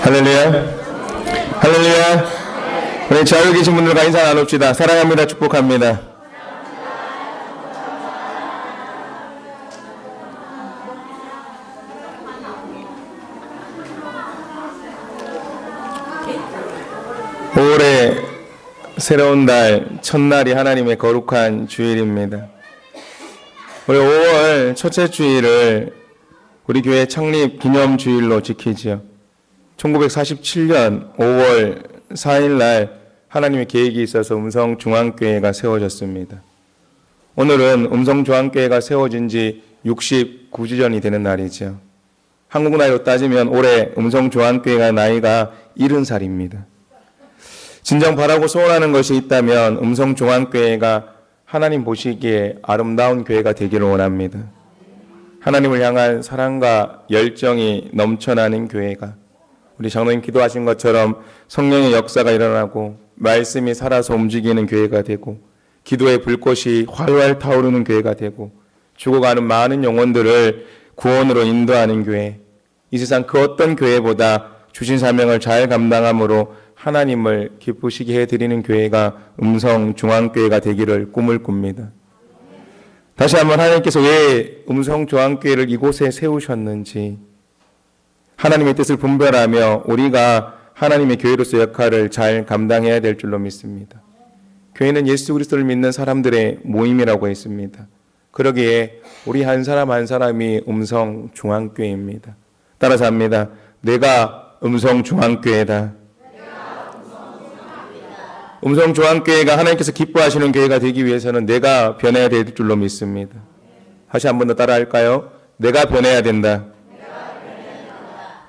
할렐루야. 할렐루야. 우리 자유 계신 분들과 인사 나눕시다. 사랑합니다. 축복합니다. 올해 새로운 달 첫날이 하나님의 거룩한 주일입니다. 우리 5월 첫째 주일을 우리 교회 창립 기념 주일로 지키지요. 1947년 5월 4일 날 하나님의 계획이 있어서 음성중앙교회가 세워졌습니다. 오늘은 음성중앙교회가 세워진 지 69주년이 되는 날이죠. 한국 나이로 따지면 올해 음성중앙교회가 나이가 70살입니다. 진정 바라고 소원하는 것이 있다면 음성중앙교회가 하나님 보시기에 아름다운 교회가 되기를 원합니다. 하나님을 향한 사랑과 열정이 넘쳐나는 교회가, 우리 장로님 기도하신 것처럼 성령의 역사가 일어나고 말씀이 살아서 움직이는 교회가 되고, 기도의 불꽃이 활활 타오르는 교회가 되고, 죽어가는 많은 영혼들을 구원으로 인도하는 교회, 이 세상 그 어떤 교회보다 주신 사명을 잘 감당함으로 하나님을 기쁘시게 해드리는 교회가 음성중앙교회가 되기를 꿈을 꿉니다. 다시 한번 하나님께서 왜 음성중앙교회를 이곳에 세우셨는지, 하나님의 뜻을 분별하며 우리가 하나님의 교회로서 역할을 잘 감당해야 될 줄로 믿습니다. 교회는 예수 그리스도를 믿는 사람들의 모임이라고 했습니다. 그러기에 우리 한 사람 한 사람이 음성중앙교회입니다. 따라서 합니다. 내가 음성중앙교회다. 음성중앙교회가 하나님께서 기뻐하시는 교회가 되기 위해서는 내가 변해야 될 줄로 믿습니다. 다시 한 번 더 따라 할까요? 내가 변해야 된다.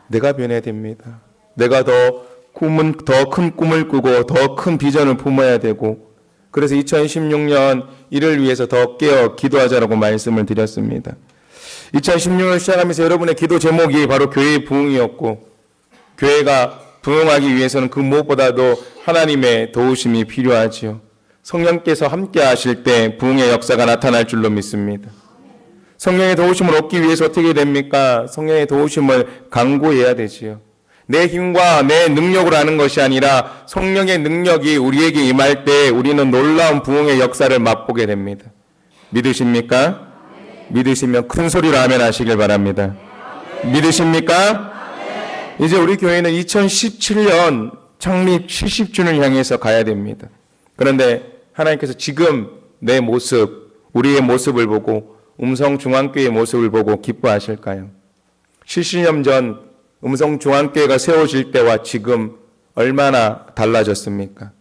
내가 변해야 됩니다. 내가 더 큰 꿈을 꾸고 더 큰 비전을 품어야 되고, 그래서 2016년 이를 위해서 더 깨어 기도하자라고 말씀을 드렸습니다. 2016년 시작하면서 여러분의 기도 제목이 바로 교회의 부흥이었고, 교회가 부흥하기 위해서는 그 무엇보다도 하나님의 도우심이 필요하지요. 성령께서 함께 하실 때 부흥의 역사가 나타날 줄로 믿습니다. 성령의 도우심을 얻기 위해서 어떻게 됩니까? 성령의 도우심을 간구해야 되지요. 내 힘과 내 능력으로 하는 것이 아니라 성령의 능력이 우리에게 임할 때 우리는 놀라운 부흥의 역사를 맛보게 됩니다. 믿으십니까? 믿으시면 큰 소리로 아멘 하시길 바랍니다. 믿으십니까? 이제 우리 교회는 2017년 창립 70주년을 향해서 가야 됩니다. 그런데 하나님께서 지금 내 모습, 우리의 모습을 보고 음성중앙교회의 모습을 보고 기뻐하실까요? 70년 전 음성중앙교회가 세워질 때와 지금 얼마나 달라졌습니까?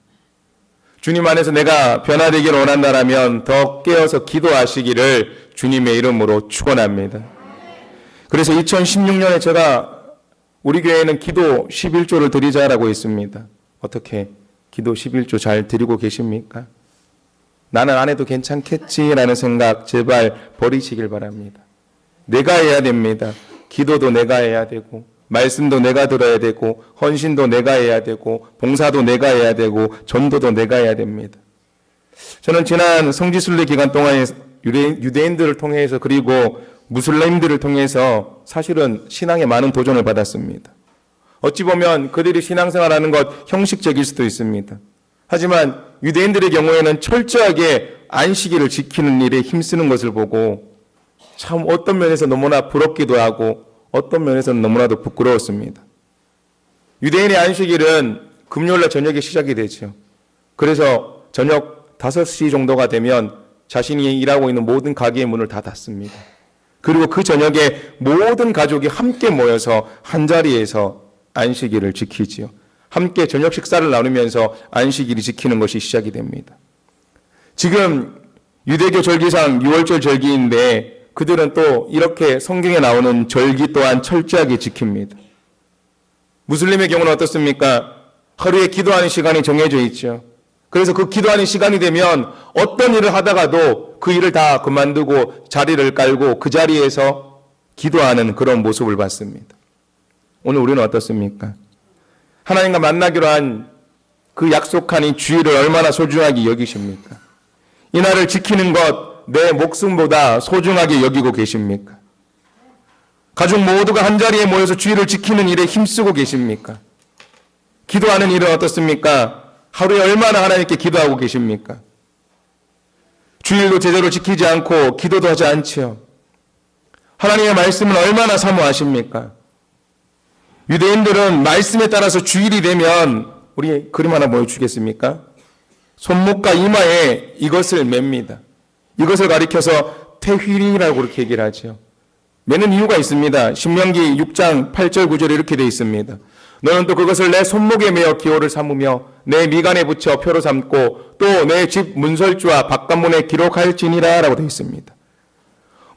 주님 안에서 내가 변화되기를 원한다면 더 깨어서 기도하시기를 주님의 이름으로 축원합니다. 그래서 2016년에 제가 우리 교회는 기도 11조를 드리자라고 했습니다. 어떻게 기도 11조 잘 드리고 계십니까? 나는 안 해도 괜찮겠지라는 생각 제발 버리시길 바랍니다. 내가 해야 됩니다. 기도도 내가 해야 되고, 말씀도 내가 들어야 되고, 헌신도 내가 해야 되고, 봉사도 내가 해야 되고, 전도도 내가 해야 됩니다. 저는 지난 성지순례 기간 동안에 유대인들을 통해서 그리고 무슬림들을 통해서 사실은 신앙에 많은 도전을 받았습니다. 어찌 보면 그들이 신앙생활하는 것 형식적일 수도 있습니다. 하지만 유대인들의 경우에는 철저하게 안식일을 지키는 일에 힘쓰는 것을 보고 참 어떤 면에서 너무나 부럽기도 하고 어떤 면에서는 너무나도 부끄러웠습니다. 유대인의 안식일은 금요일날 저녁에 시작이 되죠. 그래서 저녁 5시 정도가 되면 자신이 일하고 있는 모든 가게의 문을 다 닫습니다. 그리고 그 저녁에 모든 가족이 함께 모여서 한자리에서 안식일을 지키지요. 함께 저녁 식사를 나누면서 안식일을 지키는 것이 시작이 됩니다. 지금 유대교 절기상 6월절 절기인데 그들은 또 이렇게 성경에 나오는 절기 또한 철저하게 지킵니다. 무슬림의 경우는 어떻습니까? 하루에 기도하는 시간이 정해져 있죠. 그래서 그 기도하는 시간이 되면 어떤 일을 하다가도 그 일을 다 그만두고 자리를 깔고 그 자리에서 기도하는 그런 모습을 봤습니다. 오늘 우리는 어떻습니까? 하나님과 만나기로 한 그 약속한 이 주일을 얼마나 소중하게 여기십니까? 이 날을 지키는 것 내 목숨보다 소중하게 여기고 계십니까? 가족 모두가 한자리에 모여서 주일을 지키는 일에 힘쓰고 계십니까? 기도하는 일은 어떻습니까? 하루에 얼마나 하나님께 기도하고 계십니까? 주일도 제대로 지키지 않고 기도도 하지 않지요. 하나님의 말씀을 얼마나 사모하십니까? 유대인들은 말씀에 따라서 주일이 되면 우리 그림 하나 보여주겠습니까? 손목과 이마에 이것을 맵니다. 이것을 가리켜서 태휘링이라고 그렇게 얘기를 하죠. 매는 이유가 있습니다. 신명기 6장 8절 9절에 이렇게 되어 있습니다. 너는 또 그것을 내 손목에 매어 기호를 삼으며 내 미간에 붙여 표로 삼고 또 내 집 문설주와 바깥문에 기록할지니라 라고 되어 있습니다.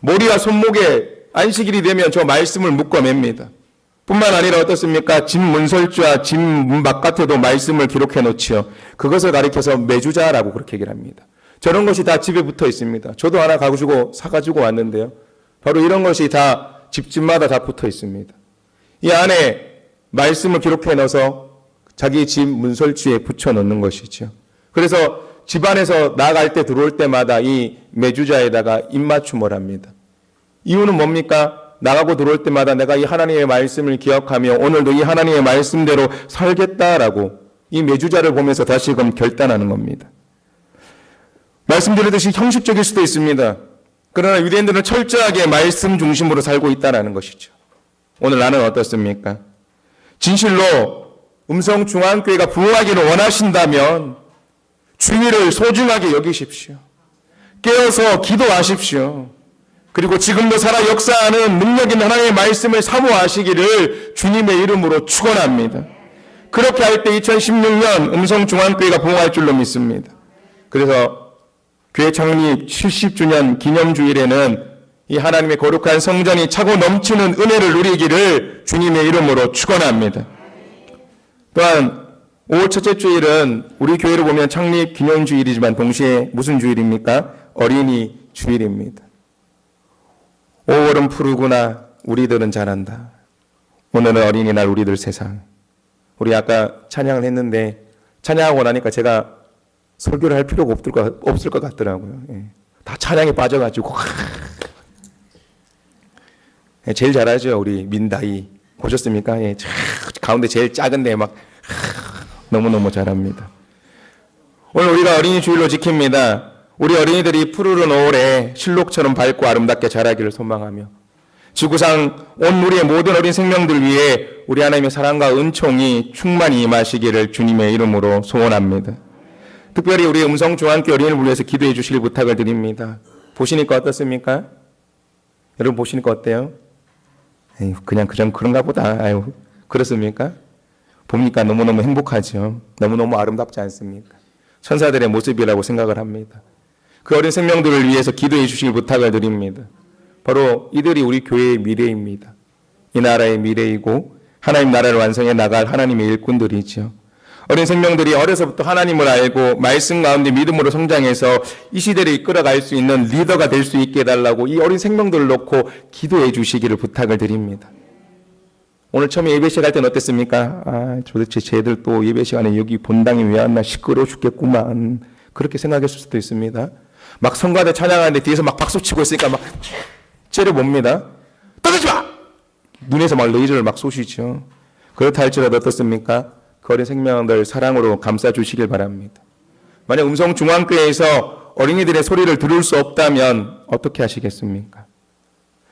머리와 손목에 안식일이 되면 저 말씀을 묶어 맵니다. 뿐만 아니라 어떻습니까? 집 문설주와 집 문 바깥에도 말씀을 기록해 놓지요. 그것을 가리켜서 매주자라고 그렇게 얘기를 합니다. 저런 것이 다 집에 붙어 있습니다. 저도 하나 가지고 사가지고 왔는데요. 바로 이런 것이 다 집집마다 다 붙어 있습니다. 이 안에 말씀을 기록해 넣어서 자기 집 문설주에 붙여 놓는 것이죠. 그래서 집안에서 나갈 때 들어올 때마다 이 매주자에다가 입맞춤을 합니다. 이유는 뭡니까? 나가고 들어올 때마다 내가 이 하나님의 말씀을 기억하며 오늘도 이 하나님의 말씀대로 살겠다라고 이 매주자를 보면서 다시금 결단하는 겁니다. 말씀드렸듯이 형식적일 수도 있습니다. 그러나 유대인들은 철저하게 말씀 중심으로 살고 있다는 것이죠. 오늘 나는 어떻습니까? 진실로 음성중앙교회가 부흥하기를 원하신다면 주일을 소중하게 여기십시오. 깨어서 기도하십시오. 그리고 지금도 살아 역사하는 능력 있는 하나님의 말씀을 사모하시기를 주님의 이름으로 축원합니다. 그렇게 할 때 2016년 음성중앙교회가 부흥할 줄로 믿습니다. 그래서 교회 창립 70주년 기념주일에는 이 하나님의 거룩한 성전이 차고 넘치는 은혜를 누리기를 주님의 이름으로 축원합니다. 또한 5월 첫째 주일은 우리 교회로 보면 창립 기념주일이지만 동시에 무슨 주일입니까? 어린이 주일입니다. 5월은 푸르구나 우리들은 잘한다. 오늘은 어린이날 우리들 세상. 우리 아까 찬양을 했는데 찬양하고 나니까 제가 설교를 할 필요가 없을 것 같더라고요. 예. 다 찬양에 빠져가지고 제일 잘하죠. 우리 민다이 보셨습니까? 예. 가운데 제일 작은데 막 너무너무 잘합니다. 오늘 우리가 어린이 주일로 지킵니다. 우리 어린이들이 푸르른 5월에 실록처럼 밝고 아름답게 자라기를 소망하며 지구상 온 우리의 모든 어린 생명들 위해 우리 하나님의 사랑과 은총이 충만히 임하시기를 주님의 이름으로 소원합니다. 특별히 우리 음성중앙교회 어린이를 위해서 기도해 주실 부탁을 드립니다. 보시니까 어떻습니까? 여러분 보시니까 어때요? 에이, 그냥 그런가 보다. 아유, 그렇습니까? 보니까 너무너무 행복하죠. 너무너무 아름답지 않습니까? 천사들의 모습이라고 생각을 합니다. 그 어린 생명들을 위해서 기도해 주시길 부탁을 드립니다. 바로 이들이 우리 교회의 미래입니다. 이 나라의 미래이고 하나님 나라를 완성해 나갈 하나님의 일꾼들이죠. 어린 생명들이 어려서부터 하나님을 알고 말씀 가운데 믿음으로 성장해서 이 시대를 이끌어갈 수 있는 리더가 될 수 있게 해달라고 이 어린 생명들을 놓고 기도해 주시기를 부탁을 드립니다. 오늘 처음에 예배 시작할 때는 어땠습니까? 도대체 쟤들 또 예배 시간에 여기 본당에 왜 왔나 시끄러워 죽겠구만. 그렇게 생각했을 수도 있습니다. 막 성가대 찬양하는데 뒤에서 막 박수 치고 있으니까 막 째려봅니다. 떠들지 마! 눈에서 막 레이저를 막 쏘시죠. 그렇다 할지라도 어떻습니까? 그 어린 생명들 사랑으로 감싸주시길 바랍니다. 만약 음성중앙교회에서 어린이들의 소리를 들을 수 없다면 어떻게 하시겠습니까?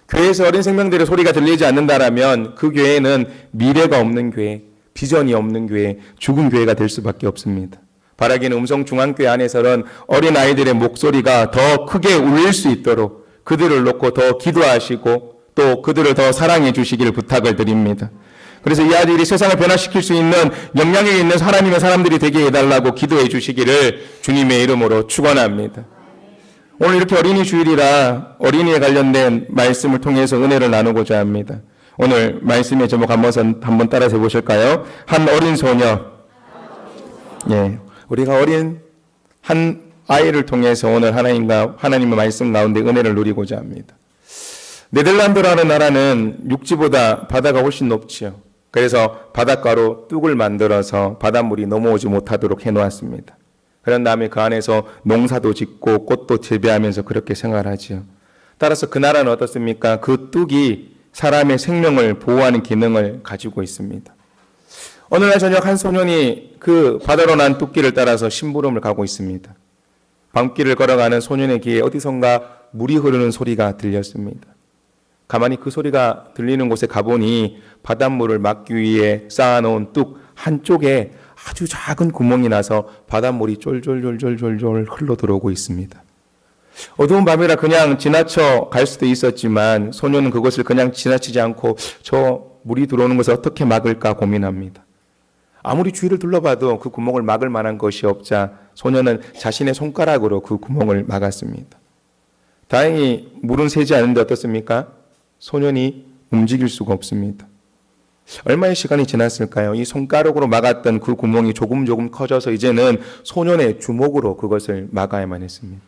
교회에서 어린 생명들의 소리가 들리지 않는다라면 그 교회는 미래가 없는 교회, 비전이 없는 교회, 죽은 교회가 될 수밖에 없습니다. 바라기는 음성중앙교회 안에서는 어린아이들의 목소리가 더 크게 울릴 수 있도록 그들을 놓고 더 기도하시고 또 그들을 더 사랑해 주시길 부탁을 드립니다. 그래서 이 아이들이 세상을 변화시킬 수 있는 영향력 있는 하나님의 사람들이 되게 해달라고 기도해 주시기를 주님의 이름으로 축원합니다. 오늘 이렇게 어린이 주일이라 어린이에 관련된 말씀을 통해서 은혜를 나누고자 합니다. 오늘 말씀의 제목 한번 따라서 해보실까요? 한 어린 소녀. 예, 우리가 어린 한 아이를 통해서 오늘 하나님의 말씀 가운데 은혜를 누리고자 합니다. 네덜란드라는 나라는 육지보다 바다가 훨씬 높지요. 그래서 바닷가로 뚝을 만들어서 바닷물이 넘어오지 못하도록 해놓았습니다. 그런 다음에 그 안에서 농사도 짓고 꽃도 재배하면서 그렇게 생활하지요. 따라서 그 나라는 어떻습니까? 그 뚝이 사람의 생명을 보호하는 기능을 가지고 있습니다. 어느 날 저녁 한 소년이 그 바다로 난 뚝길을 따라서 심부름을 가고 있습니다. 밤길을 걸어가는 소년의 귀에 어디선가 물이 흐르는 소리가 들렸습니다. 가만히 그 소리가 들리는 곳에 가보니 바닷물을 막기 위해 쌓아놓은 뚝 한쪽에 아주 작은 구멍이 나서 바닷물이 쫄쫄쫄쫄쫄 흘러 들어오고 있습니다. 어두운 밤이라 그냥 지나쳐 갈 수도 있었지만 소년은 그것을 그냥 지나치지 않고 저 물이 들어오는 것을 어떻게 막을까 고민합니다. 아무리 주위를 둘러봐도 그 구멍을 막을 만한 것이 없자 소년은 자신의 손가락으로 그 구멍을 막았습니다. 다행히 물은 새지 않은데 어떻습니까? 소년이 움직일 수가 없습니다. 얼마의 시간이 지났을까요? 이 손가락으로 막았던 그 구멍이 조금 커져서 이제는 소년의 주먹으로 그것을 막아야만 했습니다.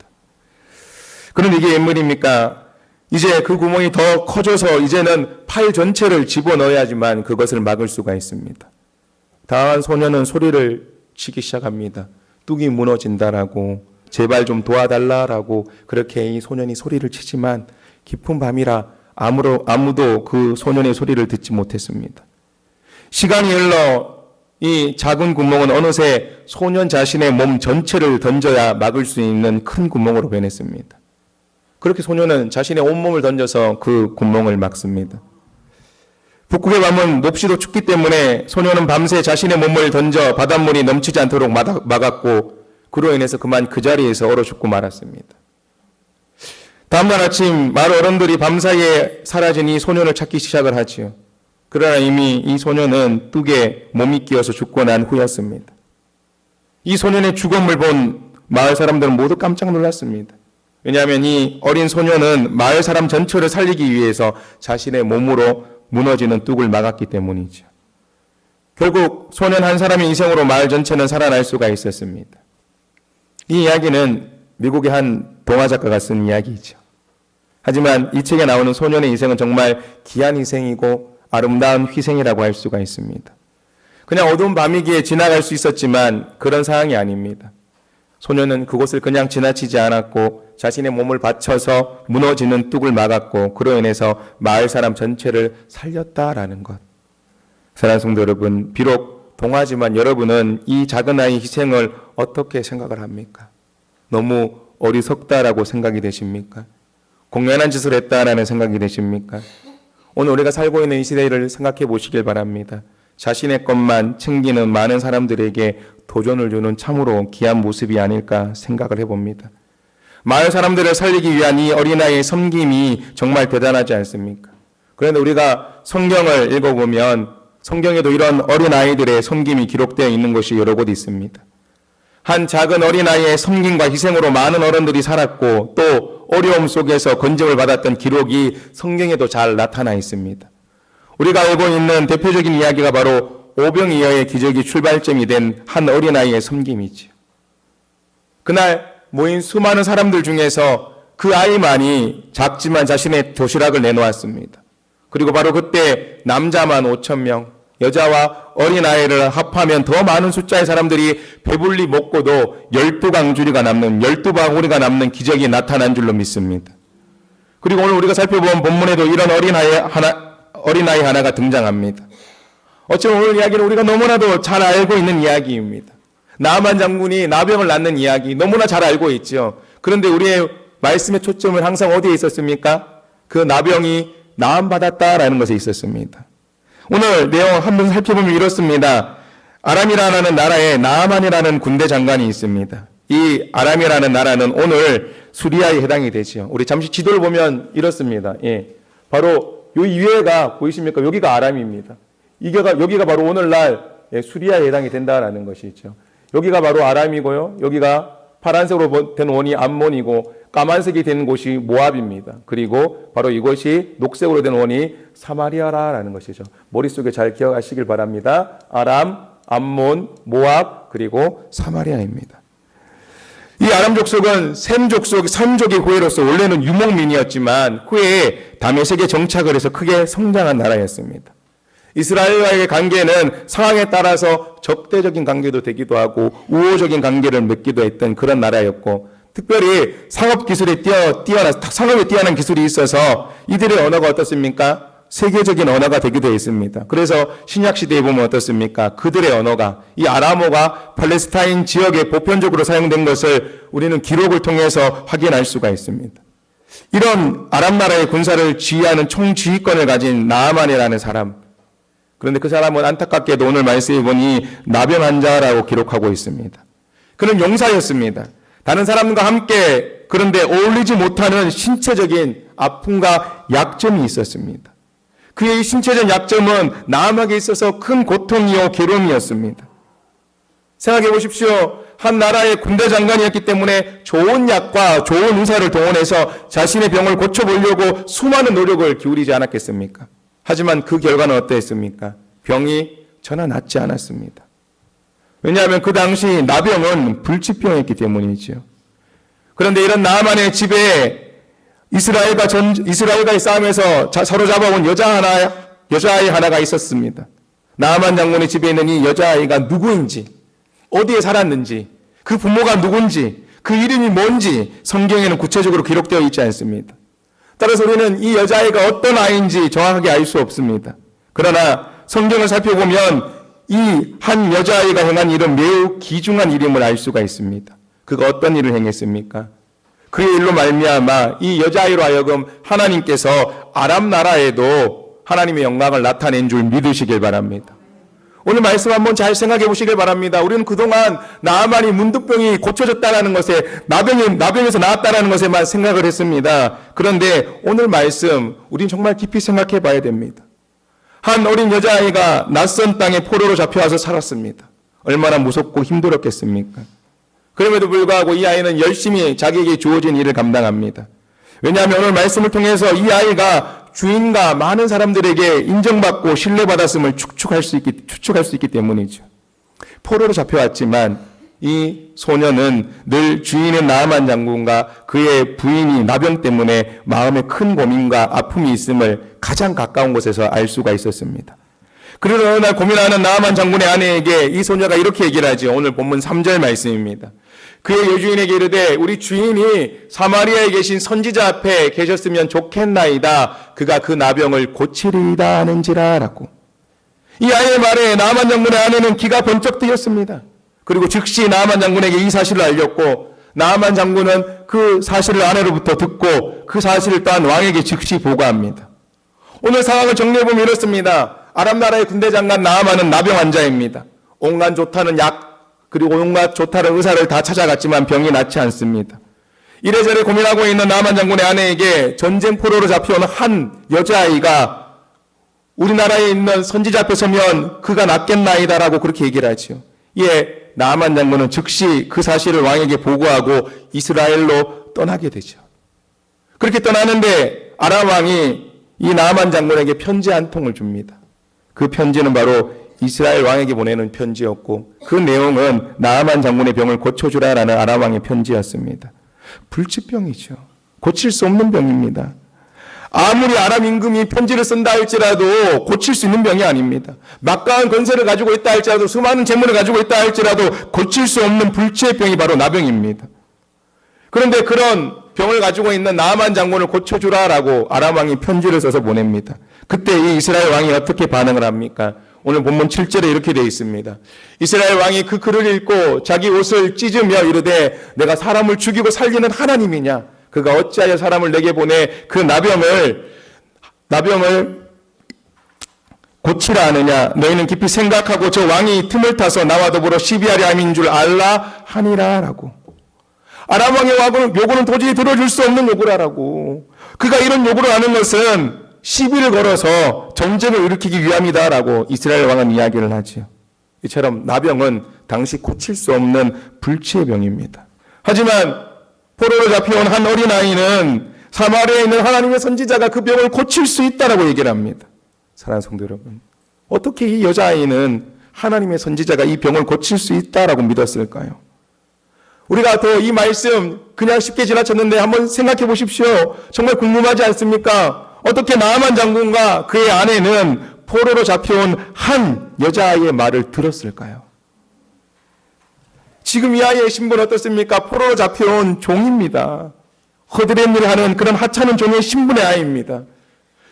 그런데 이게 웬물입니까? 이제 그 구멍이 더 커져서 이제는 팔 전체를 집어넣어야지만 그것을 막을 수가 있습니다. 당황한 소년은 소리를 치기 시작합니다. 뚝이 무너진다라고, 제발 좀 도와달라라고 그렇게 이 소년이 소리를 치지만 깊은 밤이라 아무도 그 소년의 소리를 듣지 못했습니다. 시간이 흘러 이 작은 구멍은 어느새 소년 자신의 몸 전체를 던져야 막을 수 있는 큰 구멍으로 변했습니다. 그렇게 소년은 자신의 온몸을 던져서 그 구멍을 막습니다. 북극의 밤은 몹시도 춥기 때문에 소년은 밤새 자신의 몸을 던져 바닷물이 넘치지 않도록 막았고 그로 인해서 그만 그 자리에서 얼어 죽고 말았습니다. 다음날 아침 마을 어른들이 밤사이에 사라진 이 소년을 찾기 시작을 하지요. 그러나 이미 이 소년은 뚝에 몸이 끼어서 죽고 난 후였습니다. 이 소년의 죽음을 본 마을 사람들은 모두 깜짝 놀랐습니다. 왜냐하면 이 어린 소년은 마을 사람 전체를 살리기 위해서 자신의 몸으로 무너지는 뚝을 막았기 때문이죠. 결국 소년 한 사람의 희생으로 마을 전체는 살아날 수가 있었습니다. 이 이야기는 미국의 한 동화 작가가 쓴 이야기이죠. 하지만 이 책에 나오는 소년의 희생은 정말 귀한 희생이고 아름다운 희생이라고 할 수가 있습니다. 그냥 어두운 밤이기에 지나갈 수 있었지만 그런 상황이 아닙니다. 소년은 그곳을 그냥 지나치지 않았고 자신의 몸을 바쳐서 무너지는 뚝을 막았고 그로 인해서 마을 사람 전체를 살렸다라는 것. 사랑하는 성도 여러분, 비록 동화지만 여러분은 이 작은 아이의 희생을 어떻게 생각을 합니까? 너무 어리석다라고 생각이 되십니까? 공연한 짓을 했다라는 생각이 되십니까? 오늘 우리가 살고 있는 이 시대를 생각해 보시길 바랍니다. 자신의 것만 챙기는 많은 사람들에게 도전을 주는 참으로 귀한 모습이 아닐까 생각을 해봅니다. 마을 사람들을 살리기 위한 이 어린아이의 섬김이 정말 대단하지 않습니까? 그런데 우리가 성경을 읽어보면 성경에도 이런 어린아이들의 섬김이 기록되어 있는 것이 여러 곳 있습니다. 한 작은 어린아이의 섬김과 희생으로 많은 어른들이 살았고 또 어려움 속에서 건짐을 받았던 기록이 성경에도 잘 나타나 있습니다. 우리가 알고 있는 대표적인 이야기가 바로 오병이어의 기적이 출발점이 된 한 어린아이의 섬김이지요. 그날 모인 수많은 사람들 중에서 그 아이만이 작지만 자신의 도시락을 내놓았습니다. 그리고 바로 그때 남자만 5,000명, 여자와 어린아이를 합하면 더 많은 숫자의 사람들이 배불리 먹고도 12강주리가 남는, 12방울이가 남는 기적이 나타난 줄로 믿습니다. 그리고 오늘 우리가 살펴본 본문에도 이런 어린아이 하나가 등장합니다. 어쩌면 오늘 이야기는 우리가 너무나도 잘 알고 있는 이야기입니다. 나만 장군이 나병을 낳는 이야기 너무나 잘 알고 있죠. 그런데 우리의 말씀의 초점은 항상 어디에 있었습니까? 그 나병이 나음받았다라는 것에 있었습니다. 오늘 내용 한번 살펴보면 이렇습니다. 아람이라는 나라에 나아만이라는 군대 장관이 있습니다. 이 아람이라는 나라는 오늘 수리아에 해당이 되죠. 우리 잠시 지도를 보면 이렇습니다. 바로 이 위에가 보이십니까? 여기가 아람입니다. 여기가 바로 오늘날 수리아에 해당이 된다라는 것이죠. 여기가 바로 아람이고요. 여기가 파란색으로 된 원이 암몬이고 까만색이 된 곳이 모압입니다. 그리고 바로 이것이 녹색으로 된 원이 사마리아라는 것이죠. 머릿속에 잘 기억하시길 바랍니다. 아람, 암몬, 모압, 그리고 사마리아입니다. 이 아람 족속은 셈 족속, 삼족의 후예로서 원래는 유목민이었지만 후에 다메섹에 정착을 해서 크게 성장한 나라였습니다. 이스라엘과의 관계는 상황에 따라서 적대적인 관계도 되기도 하고 우호적인 관계를 맺기도 했던 그런 나라였고 특별히 상업에 뛰어난 기술이 있어서 이들의 언어가 어떻습니까? 세계적인 언어가 되기도 했습니다. 그래서 신약시대에 보면 어떻습니까? 그들의 언어가, 이 아람어가 팔레스타인 지역에 보편적으로 사용된 것을 우리는 기록을 통해서 확인할 수가 있습니다. 이런 아람 나라의 군사를 지휘하는 총지휘권을 가진 나아만이라는 사람, 그런데 그 사람은 안타깝게도 오늘 말씀해 보니 나병 환자라고 기록하고 있습니다. 그는 용사였습니다. 다른 사람과 함께 그런데 어울리지 못하는 신체적인 아픔과 약점이 있었습니다. 그의 신체적 약점은 나아만에게 있어서 큰 고통이요 괴로움이었습니다. 생각해 보십시오. 한 나라의 군대 장관이었기 때문에 좋은 약과 좋은 의사를 동원해서 자신의 병을 고쳐보려고 수많은 노력을 기울이지 않았겠습니까? 하지만 그 결과는 어떠했습니까? 병이 전혀 낫지 않았습니다. 왜냐하면 그 당시 나병은 불치병이었기 때문이죠. 그런데 이런 나아만의 집에 이스라엘과의 싸움에서 서로 잡아온 여자아이 하나가 있었습니다. 나아만 장군의 집에 있는 이 여자아이가 누구인지, 어디에 살았는지, 그 부모가 누군지, 그 이름이 뭔지 성경에는 구체적으로 기록되어 있지 않습니다. 따라서 우리는 이 여자아이가 어떤 아이인지 정확하게 알 수 없습니다. 그러나 성경을 살펴보면 이 한 여자아이가 행한 일은 매우 귀중한 일임을 알 수가 있습니다. 그가 어떤 일을 행했습니까? 그의 일로 말미암아 이 여자아이로 하여금 하나님께서 아람 나라에도 하나님의 영광을 나타낸 줄 믿으시길 바랍니다. 오늘 말씀 한번 잘 생각해 보시길 바랍니다. 우리는 그동안 나아만이 문득병이 고쳐졌다는 것에, 나병에서 나았다는 것에만 생각을 했습니다. 그런데 오늘 말씀 우리는 정말 깊이 생각해 봐야 됩니다. 한 어린 여자아이가 낯선 땅에 포로로 잡혀와서 살았습니다. 얼마나 무섭고 힘들었겠습니까? 그럼에도 불구하고 이 아이는 열심히 자기에게 주어진 일을 감당합니다. 왜냐하면 오늘 말씀을 통해서 이 아이가 주인과 많은 사람들에게 인정받고 신뢰받았음을 추측할 수 있기 때문이죠. 포로로 잡혀왔지만 이 소녀는 늘 주인인 나아만 장군과 그의 부인이 나병 때문에 마음에 큰 고민과 아픔이 있음을 가장 가까운 곳에서 알 수가 있었습니다. 그러나 어느 날 고민하는 나아만 장군의 아내에게 이 소녀가 이렇게 얘기를 하죠. 오늘 본문 3절 말씀입니다. 그의 여주인에게 이르되 우리 주인이 사마리아에 계신 선지자 앞에 계셨으면 좋겠나이다. 그가 그 나병을 고치리이다 하는지라 라고. 이 아이의 말에 나아만 장군의 아내는 기가 번쩍 뜨였습니다. 그리고 즉시 나아만 장군에게 이 사실을 알렸고 나아만 장군은 그 사실을 아내로부터 듣고 그 사실을 또한 왕에게 즉시 보고합니다. 오늘 상황을 정리해보면 이렇습니다. 아람 나라의 군대 장관 나아만은 나병 환자입니다. 온갖 좋다는 약 그리고 온갖 좋다는 의사를 다 찾아갔지만 병이 낫지 않습니다. 이래저래 고민하고 있는 나아만 장군의 아내에게 전쟁 포로로 잡혀온 한 여자아이가 우리나라에 있는 선지자 앞에 서면 그가 낫겠나이다라고 그렇게 얘기를 하죠. 이에 나아만 장군은 즉시 그 사실을 왕에게 보고하고 이스라엘로 떠나게 되죠. 그렇게 떠나는데 아람 왕이 이 나아만 장군에게 편지 한 통을 줍니다. 그 편지는 바로 이스라엘 왕에게 보내는 편지였고 그 내용은 나아만 장군의 병을 고쳐주라라는 아람 왕의 편지였습니다. 불치병이죠. 고칠 수 없는 병입니다. 아무리 아람 임금이 편지를 쓴다 할지라도 고칠 수 있는 병이 아닙니다. 막강한 권세를 가지고 있다 할지라도 수많은 재물을 가지고 있다 할지라도 고칠 수 없는 불치의 병이 바로 나병입니다. 그런데 그런 병을 가지고 있는 나아만 장군을 고쳐주라라고 아람 왕이 편지를 써서 보냅니다. 그때 이 이스라엘 왕이 어떻게 반응을 합니까? 오늘 본문 7절에 이렇게 되어 있습니다. 이스라엘 왕이 그 글을 읽고 자기 옷을 찢으며 이르되 내가 사람을 죽이고 살리는 하나님이냐? 그가 어찌하여 사람을 내게 보내 그 나병을 고치라 하느냐? 너희는 깊이 생각하고 저 왕이 틈을 타서 나와 더불어 시비하려 함인 줄 알라 하니라 라고. 아람 왕의 요구는 도저히 들어줄 수 없는 요구라라고. 그가 이런 요구를 하는 것은 시비를 걸어서 전쟁을 일으키기 위함이다라고 이스라엘 왕은 이야기를 하지요. 이처럼 나병은 당시 고칠 수 없는 불치의 병입니다. 하지만 포로로 잡혀온 한 어린아이는 사마리아에 있는 하나님의 선지자가 그 병을 고칠 수 있다라고 얘기를 합니다. 사랑하는 성도 여러분, 어떻게 이 여자아이는 하나님의 선지자가 이 병을 고칠 수 있다라고 믿었을까요? 우리가 더 이 말씀 그냥 쉽게 지나쳤는데 한번 생각해 보십시오. 정말 궁금하지 않습니까? 어떻게 나아만 장군과 그의 아내는 포로로 잡혀온 한 여자아이의 말을 들었을까요? 지금 이 아이의 신분은 어떻습니까? 포로로 잡혀온 종입니다. 허드렛 일을 하는 그런 하찮은 종의 신분의 아이입니다.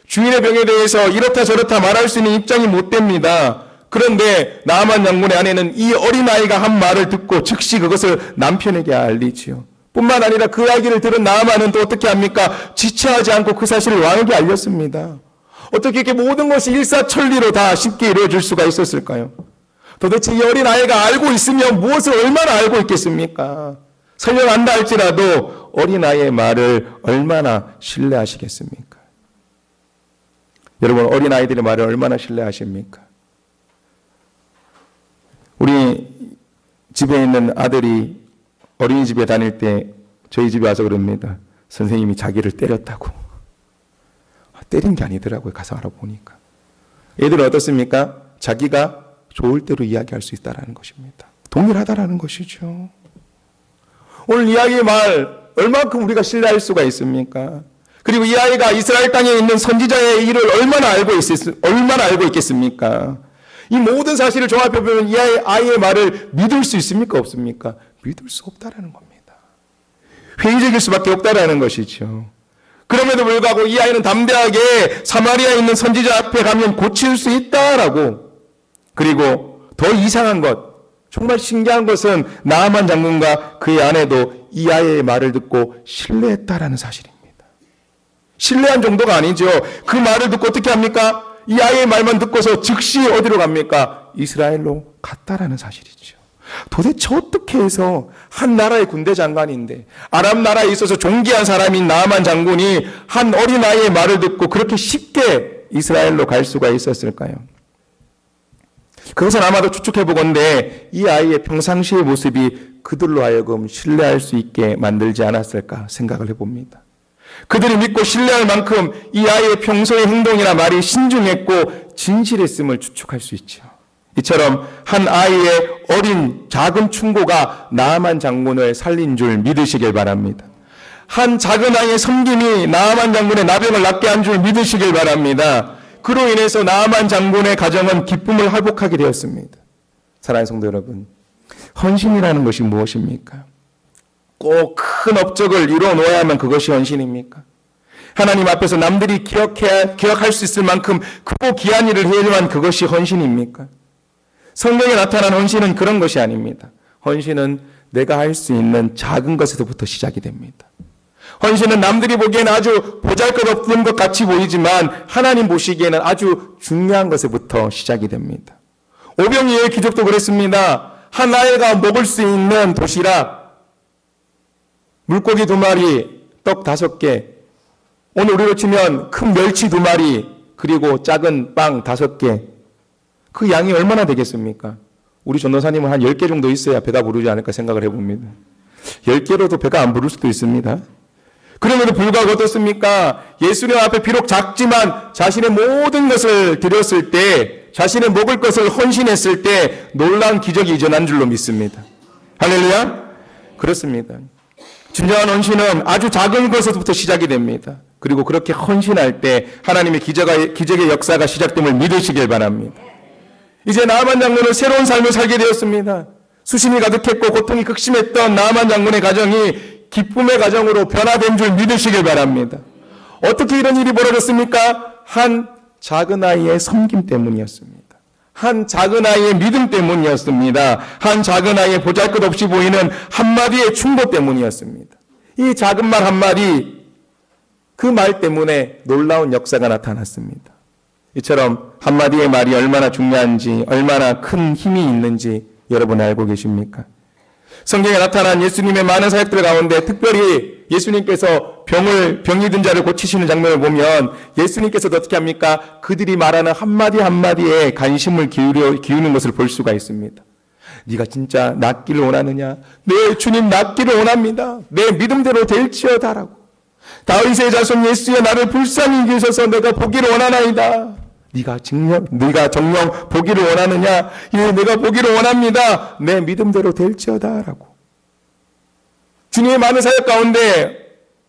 주인의 병에 대해서 이렇다 저렇다 말할 수 있는 입장이 못 됩니다. 그런데 나아만 장군의 아내는 이 어린아이가 한 말을 듣고 즉시 그것을 남편에게 알리지요. 뿐만 아니라 그 이야기를 들은 나아만은 또 어떻게 합니까? 지체하지 않고 그 사실을 왕에게 알렸습니다. 어떻게 이렇게 모든 것이 일사천리로 다 쉽게 이루어질 수가 있었을까요? 도대체 이 어린아이가 알고 있으면 무엇을 얼마나 알고 있겠습니까? 설령 안다 할지라도 어린아이의 말을 얼마나 신뢰하시겠습니까? 여러분, 어린아이들의 말을 얼마나 신뢰하십니까? 우리 집에 있는 아들이 어린이집에 다닐 때 저희 집에 와서 그럽니다. 선생님이 자기를 때렸다고. 때린 게 아니더라고요. 가서 알아보니까. 애들은 어떻습니까? 자기가 좋을 대로 이야기할 수 있다는 것입니다. 동일하다라는 것이죠. 오늘 이야기의 말 얼마큼 우리가 신뢰할 수가 있습니까? 그리고 이 아이가 이스라엘 땅에 있는 선지자의 일을 얼마나 알고 있겠습니까? 이 모든 사실을 종합해 보면 이 아이의 말을 믿을 수 있습니까? 없습니까? 믿을 수 없다라는 겁니다. 회의적일 수밖에 없다라는 것이죠. 그럼에도 불구하고 이 아이는 담대하게 사마리아에 있는 선지자 앞에 가면 고칠 수 있다라고. 그리고 더 이상한 것, 정말 신기한 것은 나아만 장군과 그의 아내도 이 아이의 말을 듣고 신뢰했다라는 사실입니다. 신뢰한 정도가 아니죠. 그 말을 듣고 어떻게 합니까? 이 아이의 말만 듣고서 즉시 어디로 갑니까? 이스라엘로 갔다라는 사실이죠. 도대체 어떻게 해서 한 나라의 군대 장관인데 아람 나라에 있어서 존귀한 사람인 나아만 장군이 한 어린아이의 말을 듣고 그렇게 쉽게 이스라엘로 갈 수가 있었을까요? 그것은 아마도 추측해보건대 이 아이의 평상시의 모습이 그들로 하여금 신뢰할 수 있게 만들지 않았을까 생각을 해봅니다. 그들이 믿고 신뢰할 만큼 이 아이의 평소의 행동이나 말이 신중했고 진실했음을 추측할 수 있죠. 이처럼 한 아이의 어린 작은 충고가 나아만 장군을 살린 줄 믿으시길 바랍니다. 한 작은 아이의 섬김이 나아만 장군의 나병을 낫게 한 줄 믿으시길 바랍니다. 그로 인해서 나아만 장군의 가정은 기쁨을 회복하게 되었습니다. 사랑하는 성도 여러분, 헌신이라는 것이 무엇입니까? 꼭 큰 업적을 이루어 놓아야만 그것이 헌신입니까? 하나님 앞에서 남들이 기억할 수 있을 만큼 크고 귀한 일을 해야만 그것이 헌신입니까? 성경에 나타난 헌신은 그런 것이 아닙니다. 헌신은 내가 할 수 있는 작은 것에서부터 시작이 됩니다. 헌신은 남들이 보기에는 아주 보잘것없는 것 같이 보이지만 하나님 보시기에는 아주 중요한 것에부터 시작이 됩니다. 오병이어의 기적도 그랬습니다. 한 아이가 먹을 수 있는 도시락, 물고기 2마리, 떡 5개, 오늘 우리로 치면 큰 멸치 2마리, 그리고 작은 빵 5개, 그 양이 얼마나 되겠습니까? 우리 전도사님은 한 10개 정도 있어야 배가 부르지 않을까 생각을 해봅니다. 10개로도 배가 안 부를 수도 있습니다. 그럼에도 불구하고 어떻습니까? 예수님 앞에 비록 작지만 자신의 모든 것을 드렸을 때, 자신의 먹을 것을 헌신했을 때 놀라운 기적이 일어난 줄로 믿습니다. 할렐루야? 그렇습니다. 진정한 헌신은 아주 작은 것에서부터 시작이 됩니다. 그리고 그렇게 헌신할 때 하나님의 기적의 역사가 시작됨을 믿으시길 바랍니다. 이제 나아만 장군은 새로운 삶을 살게 되었습니다. 수심이 가득했고 고통이 극심했던 나아만 장군의 가정이 기쁨의 가정으로 변화된 줄 믿으시길 바랍니다. 어떻게 이런 일이 벌어졌습니까? 한 작은 아이의 섬김 때문이었습니다. 한 작은 아이의 믿음 때문이었습니다. 한 작은 아이의 보잘것없이 보이는 한마디의 충고 때문이었습니다. 이 작은 말 한마디, 그 말 때문에 놀라운 역사가 나타났습니다. 이처럼 한마디의 말이 얼마나 중요한지, 얼마나 큰 힘이 있는지 여러분 알고 계십니까? 성경에 나타난 예수님의 많은 사역들 가운데 특별히 예수님께서 병이 든 자를 고치시는 장면을 보면 예수님께서도 어떻게 합니까? 그들이 말하는 한마디 한마디에 관심을 기우는 것을 볼 수가 있습니다. 네가 진짜 낫기를 원하느냐? 네, 주님 낫기를 원합니다. 내 믿음대로 될지어다라고. 다윗의 자손 예수여 나를 불쌍히 여기셔서 내가 보기를 원하나이다. 네가 정녕 보기를 원하느냐? 예, 내가 보기를 원합니다. 내 믿음대로 될지어다라고. 주님의 많은 사역 가운데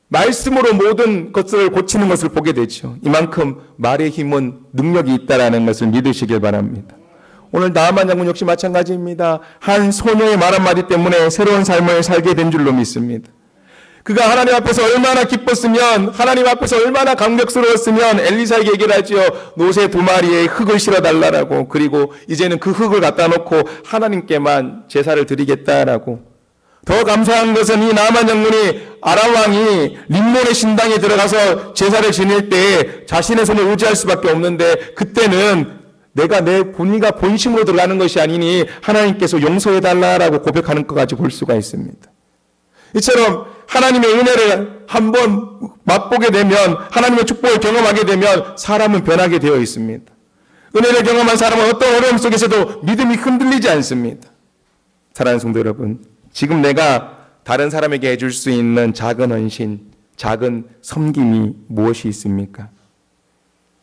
말씀으로 모든 것을 고치는 것을 보게 되죠. 이만큼 말의 힘은 능력이 있다라는 것을 믿으시길 바랍니다. 오늘 나아만 장군 역시 마찬가지입니다. 한 소녀의 말 한마디 때문에 새로운 삶을 살게 된 줄로 믿습니다. 그가 하나님 앞에서 얼마나 기뻤으면, 하나님 앞에서 얼마나 감격스러웠으면 엘리사에게 얘기를 하지요. 노새 2마리의 흙을 실어달라고. 그리고 이제는 그 흙을 갖다 놓고 하나님께만 제사를 드리겠다라고. 더 감사한 것은 이 나만 장군이 아람 왕이 림몬의 신당에 들어가서 제사를 지낼 때 자신의 손을 의지할 수밖에 없는데, 그때는 내가 내 본의가 본심으로 들어가는 것이 아니니 하나님께서 용서해달라라고 고백하는 것까지 볼 수가 있습니다. 이처럼 하나님의 은혜를 한번 맛보게 되면, 하나님의 축복을 경험하게 되면 사람은 변하게 되어 있습니다. 은혜를 경험한 사람은 어떤 어려움 속에서도 믿음이 흔들리지 않습니다. 사랑하는 성도 여러분, 지금 내가 다른 사람에게 해줄 수 있는 작은 헌신, 작은 섬김이 무엇이 있습니까?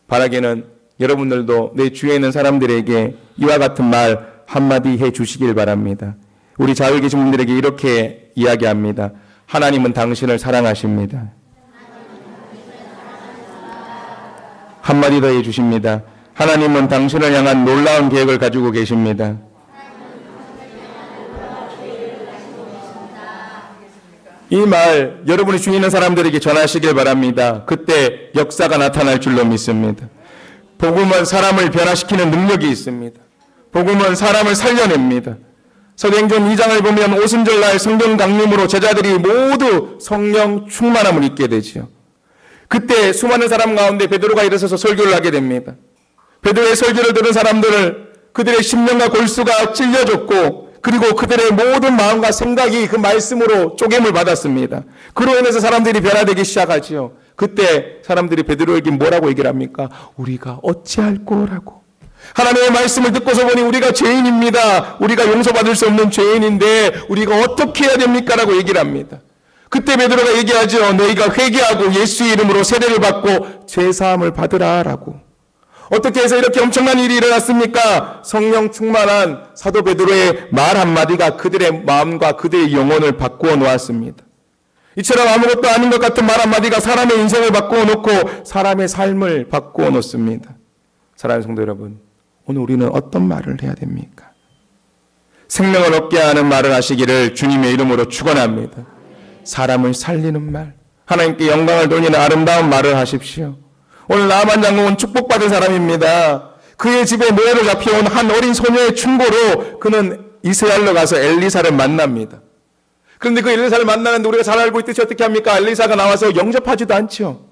바라기는 여러분들도 내 주위에 있는 사람들에게 이와 같은 말 한마디 해 주시길 바랍니다. 우리 자유 계신 분들에게 이렇게 이야기합니다. 하나님은 당신을 사랑하십니다. 한마디 더 해 주십니다. 하나님은 당신을 향한 놀라운 계획을 가지고 계십니다. 이 말 여러분이 주위 있는 사람들에게 전하시길 바랍니다. 그때 역사가 나타날 줄로 믿습니다. 복음은 사람을 변화시키는 능력이 있습니다. 복음은 사람을 살려냅니다. 사도행전 2장을 보면 오순절날 성령 강림으로 제자들이 모두 성령 충만함을 입게 되지요. 그때 수많은 사람 가운데 베드로가 일어서서 설교를 하게 됩니다. 베드로의 설교를 들은 사람들을 그들의 심령과 골수가 찔려졌고, 그리고 그들의 모든 마음과 생각이 그 말씀으로 쪼갰을 받았습니다. 그로 인해서 사람들이 변화되기 시작하지요. 그때 사람들이 베드로에게 뭐라고 얘기를 합니까? 우리가 어찌할 거라고. 하나님의 말씀을 듣고서 보니 우리가 죄인입니다. 우리가 용서받을 수 없는 죄인인데 우리가 어떻게 해야 됩니까? 라고 얘기를 합니다. 그때 베드로가 얘기하죠. 너희가 회개하고 예수의 이름으로 세례를 받고 죄사함을 받으라 라고. 어떻게 해서 이렇게 엄청난 일이 일어났습니까? 성령 충만한 사도 베드로의 말 한마디가 그들의 마음과 그들의 영혼을 바꾸어 놓았습니다. 이처럼 아무것도 아닌 것 같은 말 한마디가 사람의 인생을 바꾸어 놓고 사람의 삶을 바꾸어 놓습니다. 사랑하는 성도 여러분, 오늘 우리는 어떤 말을 해야 됩니까? 생명을 얻게 하는 말을 하시기를 주님의 이름으로 축원합니다. 사람을 살리는 말, 하나님께 영광을 돌리는 아름다운 말을 하십시오. 오늘 나만 장군은 축복받은 사람입니다. 그의 집에 노예로 잡혀온 한 어린 소녀의 충고로 그는 이스라엘로 가서 엘리사를 만납니다. 그런데 그 엘리사를 만나는데 우리가 잘 알고 있듯이 어떻게 합니까? 엘리사가 나와서 영접하지도 않죠.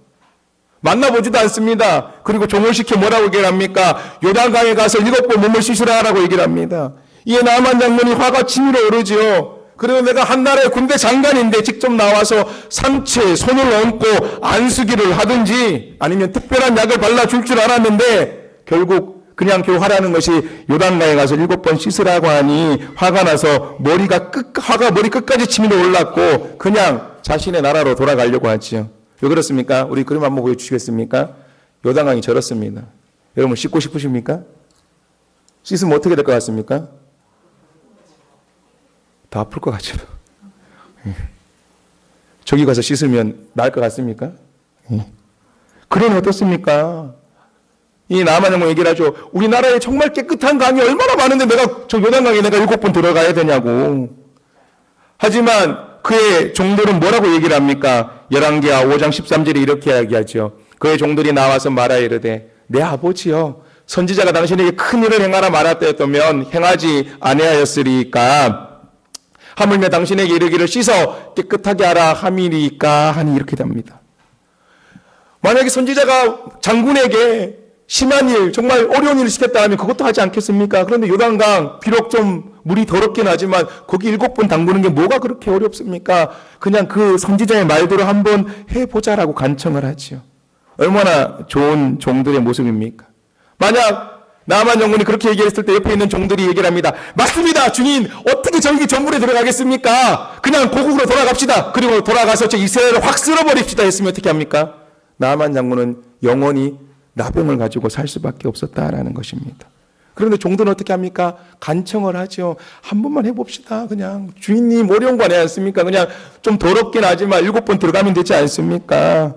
만나보지도 않습니다. 그리고 종을 시켜 뭐라고 얘기를 합니까? 요단강에 가서 7번 몸을 씻으라라고 얘기를 합니다. 이에 나만 장군이 화가 치밀어 오르지요. 그리고 내가 한나라의 군대 장관인데 직접 나와서 상체에 손을 얹고 안수기를 하든지 아니면 특별한 약을 발라줄 줄 알았는데 결국 그냥 교화라는 것이 요단강에 가서 7번 씻으라고 하니 화가 나서 화가 머리 끝까지 치밀어 올랐고 그냥 자신의 나라로 돌아가려고 하지요. 왜 그렇습니까? 우리 그림 한번 보여주시겠습니까? 요단강이 저렇습니다. 여러분 씻고 싶으십니까? 씻으면 어떻게 될 것 같습니까? 더 아플 것 같죠. 저기 가서 씻으면 나을 것 같습니까? 그러면 어떻습니까? 이 나만 장군 얘기를 하죠. 우리나라에 정말 깨끗한 강이 얼마나 많은데 내가 저 요단강에 내가 7번 들어가야 되냐고. 하지만 그의 종들은 뭐라고 얘기를 합니까? 열왕기하 5장 13절에 이렇게 이야기하죠. 그의 종들이 나와서 말하여 이르되 내 아버지여 선지자가 당신에게 큰 일을 행하라 말하였다면 행하지 아니하였으리까 하물며 당신에게 이르기를 씻어 깨끗하게 하라 함이니까 하니 이렇게 됩니다. 만약에 선지자가 장군에게 심한 일, 정말 어려운 일을 시켰다 하면 그것도 하지 않겠습니까? 그런데 요단강 비록 좀 물이 더럽긴 하지만 거기 7번 담그는 게 뭐가 그렇게 어렵습니까? 그냥 그 선지자의 말대로 한번 해보자라고 간청을 하지요. 얼마나 좋은 종들의 모습입니까? 만약 나만 장군이 그렇게 얘기했을 때 옆에 있는 종들이 얘기를 합니다. 맞습니다, 주인. 어떻게 저기 정물에 들어가겠습니까? 그냥 고국으로 돌아갑시다. 그리고 돌아가서 저 이스라엘을 확 쓸어버립시다 했으면 어떻게 합니까? 나만 장군은 영원히 나병을 가지고 살 수밖에 없었다라는 것입니다. 그런데 종들은 어떻게 합니까? 간청을 하죠. 한 번만 해봅시다. 그냥 주인님 어려운 거 아니지 않습니까? 그냥 좀 더럽긴 하지만 7번 들어가면 되지 않습니까?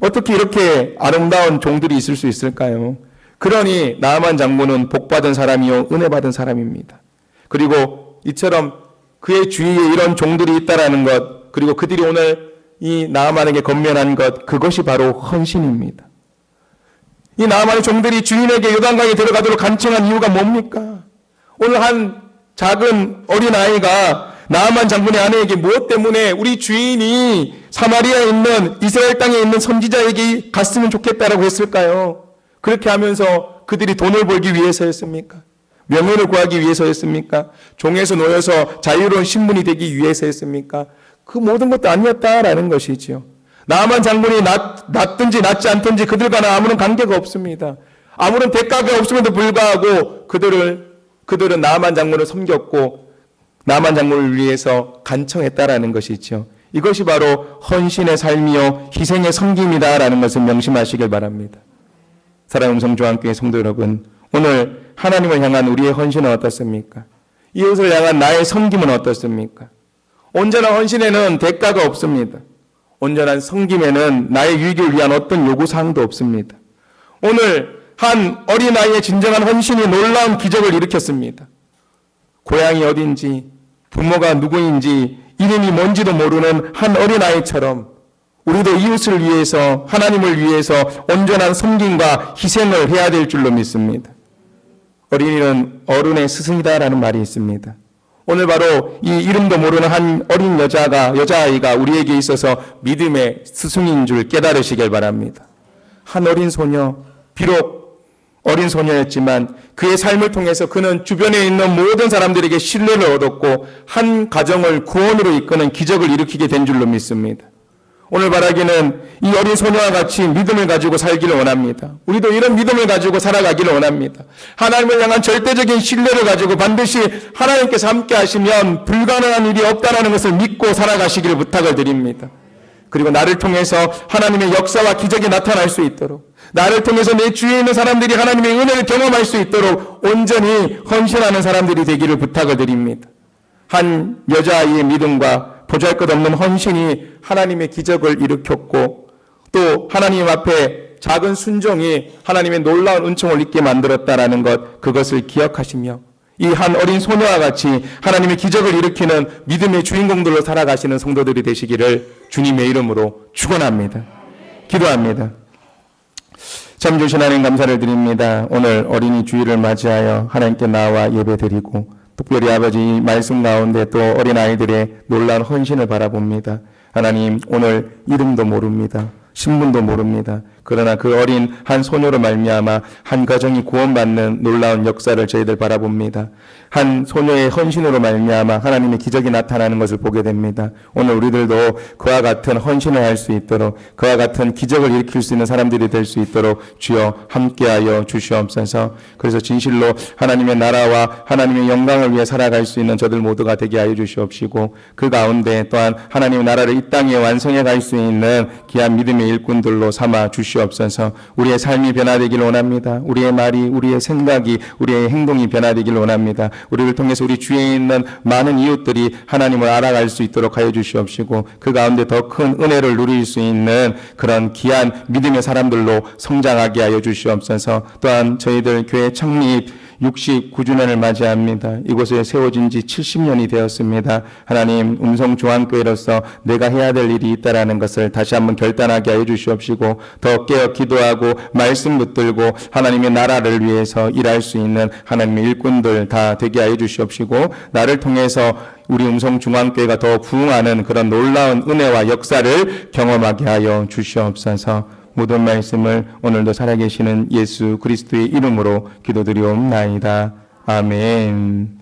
어떻게 이렇게 아름다운 종들이 있을 수 있을까요? 그러니 나만 장군은 복받은 사람이요 은혜받은 사람입니다. 그리고 이처럼 그의 주위에 이런 종들이 있다라는 것, 그리고 그들이 오늘 이 나아만에게 건면한 것, 그것이 바로 헌신입니다. 이 나아만의 종들이 주인에게 요단강에 들어가도록 간청한 이유가 뭡니까? 오늘 한 작은 어린아이가 나아만 장군의 아내에게 무엇 때문에 우리 주인이 사마리아에 있는 이스라엘 땅에 있는 선지자에게 갔으면 좋겠다라고 했을까요? 그렇게 하면서 그들이 돈을 벌기 위해서였습니까? 명예를 구하기 위해서였습니까? 종에서 놓여서 자유로운 신분이 되기 위해서였습니까? 그 모든 것도 아니었다라는 것이지요. 나아만 장군이 낫든지 낫지 않든지 그들과는 아무런 관계가 없습니다. 아무런 대가가 없음에도 불구하고 그들은 나아만 장군을 섬겼고 나아만 장군을 위해서 간청했다라는 것이죠. 이것이 바로 헌신의 삶이요 희생의 섬김이다라는 것을 명심하시길 바랍니다. 사랑하는 음성조항교회 성도 여러분, 오늘 하나님을 향한 우리의 헌신은 어떻습니까? 이웃을 향한 나의 섬김은 어떻습니까? 온전한 헌신에는 대가가 없습니다. 온전한 섬김에는 나의 유익을 위한 어떤 요구사항도 없습니다. 오늘 한 어린아이의 진정한 헌신이 놀라운 기적을 일으켰습니다. 고향이 어딘지, 부모가 누구인지, 이름이 뭔지도 모르는 한 어린아이처럼 우리도 이웃을 위해서, 하나님을 위해서 온전한 섬김과 희생을 해야 될 줄로 믿습니다. 어린이는 어른의 스승이다라는 말이 있습니다. 오늘 바로 이 이름도 모르는 한 어린 여자아이가 우리에게 있어서 믿음의 스승인 줄 깨달으시길 바랍니다. 한 어린 소녀, 비록 어린 소녀였지만 그의 삶을 통해서 그는 주변에 있는 모든 사람들에게 신뢰를 얻었고 한 가정을 구원으로 이끄는 기적을 일으키게 된 줄로 믿습니다. 오늘 바라기는 이 어린 소녀와 같이 믿음을 가지고 살기를 원합니다. 우리도 이런 믿음을 가지고 살아가기를 원합니다. 하나님을 향한 절대적인 신뢰를 가지고 반드시 하나님께서 함께 하시면 불가능한 일이 없다는 것을 믿고 살아가시기를 부탁을 드립니다. 그리고 나를 통해서 하나님의 역사와 기적이 나타날 수 있도록, 나를 통해서 내 주위에 있는 사람들이 하나님의 은혜를 경험할 수 있도록 온전히 헌신하는 사람들이 되기를 부탁을 드립니다. 한 여자아이의 믿음과 보잘것없는 헌신이 하나님의 기적을 일으켰고 또 하나님 앞에 작은 순종이 하나님의 놀라운 은총을 입게 만들었다라는 것, 그것을 기억하시며 이 한 어린 소녀와 같이 하나님의 기적을 일으키는 믿음의 주인공들로 살아가시는 성도들이 되시기를 주님의 이름으로 축원합니다. 기도합니다. 참 좋으신 하나님 감사를 드립니다. 오늘 어린이 주일을 맞이하여 하나님께 나와 예배드리고 특별히 아버지 이 말씀 가운데 또 어린아이들의 놀라운 헌신을 바라봅니다. 하나님, 오늘 이름도 모릅니다. 신분도 모릅니다. 그러나 그 어린 한 소녀로 말미암아 한 가정이 구원받는 놀라운 역사를 저희들 바라봅니다. 한 소녀의 헌신으로 말미암아 하나님의 기적이 나타나는 것을 보게 됩니다. 오늘 우리들도 그와 같은 헌신을 할 수 있도록, 그와 같은 기적을 일으킬 수 있는 사람들이 될 수 있도록 주여 함께하여 주시옵소서. 그래서 진실로 하나님의 나라와 하나님의 영광을 위해 살아갈 수 있는 저들 모두가 되게 하여 주시옵시고, 그 가운데 또한 하나님의 나라를 이 땅에 완성해 갈 수 있는 귀한 믿음의 일꾼들로 삼아 주시옵소서. 우리의 삶이 변화되기를 원합니다. 우리의 말이, 우리의 생각이, 우리의 행동이 변화되기를 원합니다. 우리를 통해서 우리 주위에 있는 많은 이웃들이 하나님을 알아갈 수 있도록 하여 주시옵시고, 그 가운데 더 큰 은혜를 누릴 수 있는 그런 귀한 믿음의 사람들로 성장하게 하여 주시옵소서. 또한 저희들 교회 창립 69주년을 맞이합니다. 이곳에 세워진 지 70년이 되었습니다. 하나님, 음성중앙교회로서 내가 해야 될 일이 있다라는 것을 다시 한번 결단하게 하여 주시옵시고, 더 깨어 기도하고 말씀 붙들고 하나님의 나라를 위해서 일할 수 있는 하나님의 일꾼들 다 되게 하여 주시옵시고, 나를 통해서 우리 음성중앙교회가 더 부흥하는 그런 놀라운 은혜와 역사를 경험하게 하여 주시옵소서. 모든 말씀을 오늘도 살아계시는 예수 그리스도의 이름으로 기도드리옵나이다. 아멘.